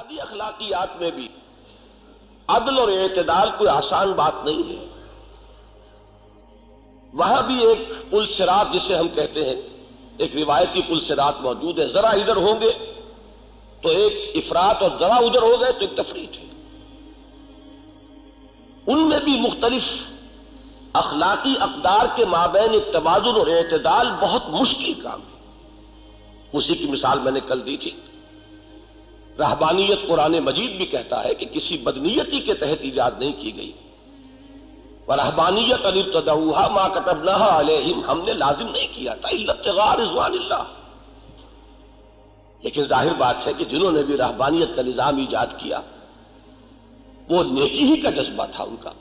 انفرادی اخلاقیات میں بھی عدل اور اعتدال کوئی آسان بات نہیں ہے. وہاں بھی ایک پل صراط جسے ہم کہتے ہیں، ایک روایتی پل صراط موجود ہے. ذرا ادھر ہوں گے تو ایک افراط اور ذرا ادھر ہو گئے تو ایک تفریط ہے. ان میں بھی مختلف اخلاقی اقدار کے مابین ایک توازن اور اعتدال بہت مشکل کام ہے. اسی کی مثال میں نے کل دی تھی. رہبانیت قرآن مجید بھی کہتا ہے کہ کسی بدنیتی کے تحت ایجاد نہیں کی گئی. وَرَهْبَانِيَّةً ابْتَدَعُوهَا مَا كَتَبْنَاهَا عَلَيْهِمْ، ہم نے لازم نہیں کیا تھا إِلَّا ابْتِغَاءَ رِضْوَانِ اللَّهِ. لیکن ظاہر بات ہے کہ جنہوں نے بھی رہبانیت کا نظام ایجاد کیا وہ نیکی ہی کا جذبہ تھا ان کا.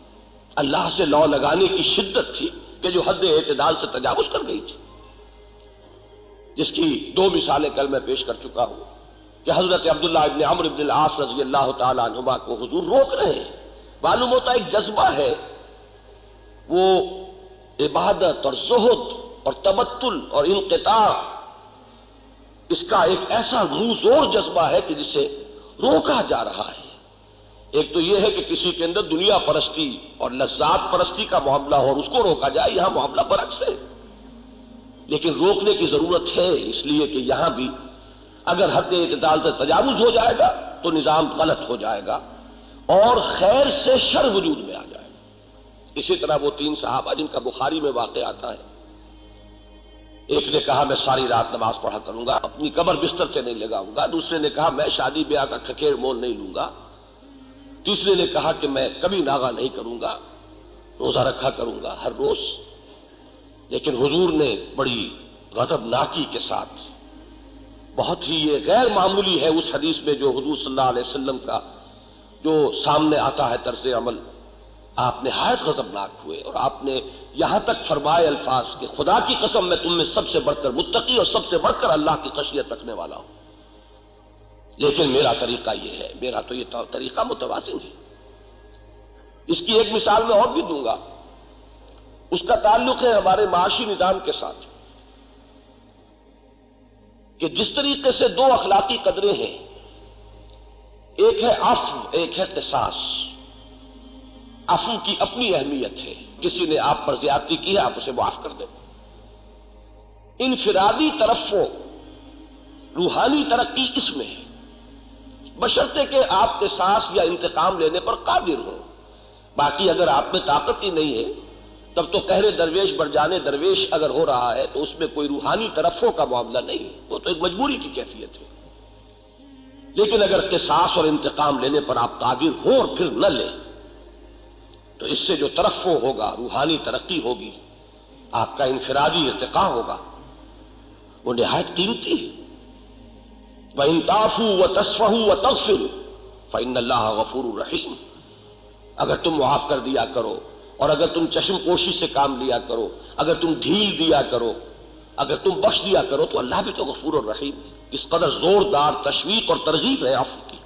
اللہ سے لو لگانے کی شدت تھی کہ جو حد اعتدال سے تجاوز کر گئی تھی، جس کی دو مثالیں کل میں پیش کر چکا ہوں کہ حضرت عبداللہ ابن عمرو ابن العاص رضی اللہ تعالی عنہما کو حضور روک رہے ہیں. معلوم ہوتا ہے ایک جذبہ ہے، وہ عبادت اور زہد اور تبتل اور انقطاع، اس کا ایک ایسا منہ زور جذبہ ہے کہ جسے روکا جا رہا ہے. ایک تو یہ ہے کہ کسی کے اندر دنیا پرستی اور لذات پرستی کا معاملہ ہو اور اس کو روکا جائے، یہاں معاملہ برعکس ہے. لیکن روکنے کی ضرورت ہے، اس لیے کہ یہاں بھی اگر حد اعتدال سے تجاوز ہو جائے گا تو نظام غلط ہو جائے گا اور خیر سے شر وجود میں آ جائے گا. اسی طرح وہ تین صحابہ جن کا بخاری میں واقع آتا ہے، ایک نے کہا میں ساری رات نماز پڑھا کروں گا، اپنی قبر بستر سے نہیں لگاؤں گا. دوسرے نے کہا میں شادی بیاہ کا کھکیر مول نہیں لوں گا. تیسرے نے کہا کہ میں کبھی ناغہ نہیں کروں گا، روزہ رکھا کروں گا ہر روز. لیکن حضور نے بڑی غضبناکی کے ساتھ، بہت ہی یہ غیر معمولی ہے اس حدیث میں جو حضور صلی اللہ علیہ وسلم کا جو سامنے آتا ہے طرز عمل، آپ نہایت غضبناک ہوئے اور آپ نے یہاں تک فرمائے الفاظ کہ خدا کی قسم میں تم میں سب سے بڑھ کر متقی اور سب سے بڑھ کر اللہ کی خشیت رکھنے والا ہوں، لیکن میرا طریقہ یہ ہے، میرا تو یہ طریقہ متوازن ہے. اس کی ایک مثال میں اور بھی دوں گا. اس کا تعلق ہے ہمارے معاشی نظام کے ساتھ کہ جس طریقے سے دو اخلاقی قدریں ہیں، ایک ہے عفو، ایک ہے قصاص. عفو کی اپنی اہمیت ہے، کسی نے آپ پر زیادتی کی ہے آپ اسے معاف کر دیں. انفرادی ترفع، روحانی ترقی اس میں ہے، بشرطے کہ آپ قصاص یا انتقام لینے پر قادر ہوں. باقی اگر آپ میں طاقت ہی نہیں ہے تب تو قہر درویش بر جانے درویش اگر ہو رہا ہے تو اس میں کوئی روحانی ترفع کا معاملہ نہیں ہے، وہ تو ایک مجبوری کی کیفیت ہے. لیکن اگر قصاص اور انتقام لینے پر آپ قادر ہوں اور پھر نہ لیں تو اس سے جو ترفع ہوگا، روحانی ترقی ہوگی، آپ کا انفرادی ارتقاء ہوگا، وہ نہایت قیمتی ہے. وَإِن تَعْفُوا وَتَصْفَحُوا وَتَغْفِرُوا فَإِنَّ اللَّهَ غَفُورٌ رَحِيمٌ. اگر تم معاف کر دیا کرو اور اگر تم چشم پوشی سے کام لیا کرو، اگر تم ڈھیل دیا کرو، اگر تم بخش دیا کرو تو اللہ بھی تو غفور الرحیم ہے. اس قدر زوردار تشویق اور ترغیب ہے عفو کی.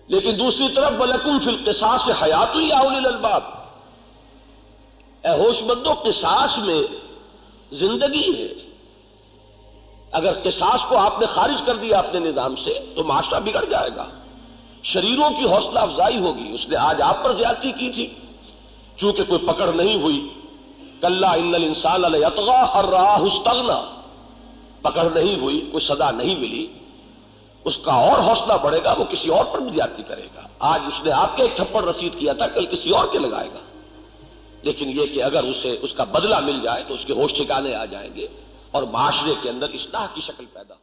لیکن دوسری طرف وَلَكُمْ فِي الْقِصَاصِ حَيَاةٌ يَا أُولِي الْأَلْبَابِ، اے ہوش مندو قصاص میں زندگی ہے. اگر قصاص کو آپ نے خارج کر دیا اپنے نظام سے تو معاشرہ بگڑ جائے گا، شریروں کی حوصلہ افزائی ہوگی. اس نے آج آپ پر زیادتی کی تھی، چونکہ کوئی پکڑ نہیں ہوئی، کلا ان الانسان لیطغی ان رآہ استغنی، پکڑ نہیں ہوئی، کوئی سزا نہیں ملی، اس کا اور حوصلہ بڑھے گا، وہ کسی اور پر بھی زیادتی کرے گا. آج اس نے آپ کے ایک تھپڑ رسید کیا تھا، کل کسی اور کے لگائے گا. لیکن یہ کہ اگر اسے اس کا بدلہ مل جائے تو اس کے ہوش ٹھکانے آ جائیں گے اور معاشرے کے اندر اصلاح کی شکل پیدا ہو.